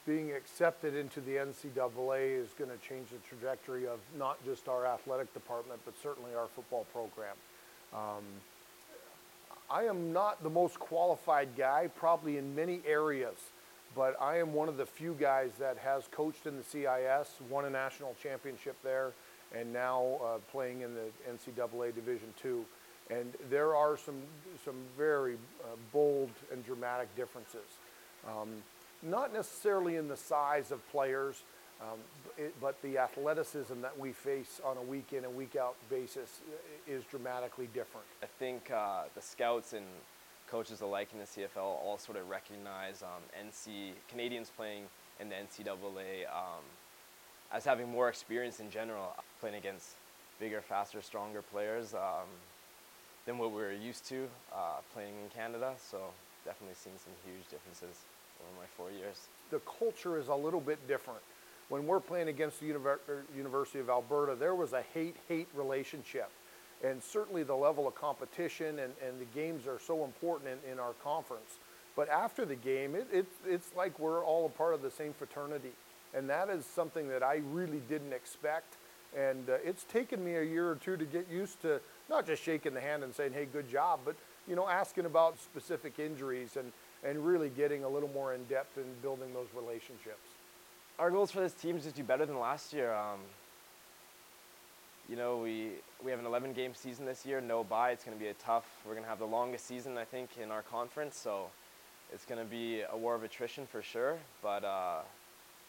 being accepted into the NCAA is going to change the trajectory of not just our athletic department, but certainly our football program. I am not the most qualified guy, probably in many areas, but I am one of the few guys that has coached in the CIS, won a national championship there, and now playing in the NCAA Division II. And there are some very bold and dramatic differences. Not necessarily in the size of players, but the athleticism that we face on a week in and week out basis is dramatically different. I think the scouts and coaches alike in the CFL all sort of recognize Canadians playing in the NCAA as having more experience in general, playing against bigger, faster, stronger players than what we're used to playing in Canada. So definitely seen some huge differences over my 4 years. The culture is a little bit different. When we're playing against the University of Alberta, there was a hate-hate relationship. And certainly the level of competition and the games are so important in our conference. But after the game, it's like we're all a part of the same fraternity. And that is something that I really didn't expect. And it's taken me a year or two to get used to not just shaking the hand and saying, hey, good job, but asking about specific injuries and really getting a little more in depth in building those relationships. Our goals for this team is to do better than last year. We have an 11-game season this year, no bye. It's going to be we're going to have the longest season, I think, in our conference. So it's going to be a war of attrition for sure. But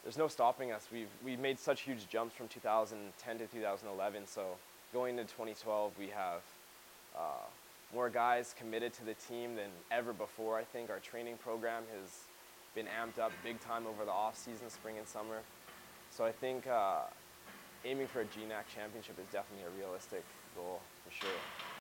there's no stopping us. We've made such huge jumps from 2010 to 2011. So going into 2012, we have more guys committed to the team than ever before. I think our training program has been amped up big time over the off season, spring and summer. So I think aiming for a GNAC championship is definitely a realistic goal for sure.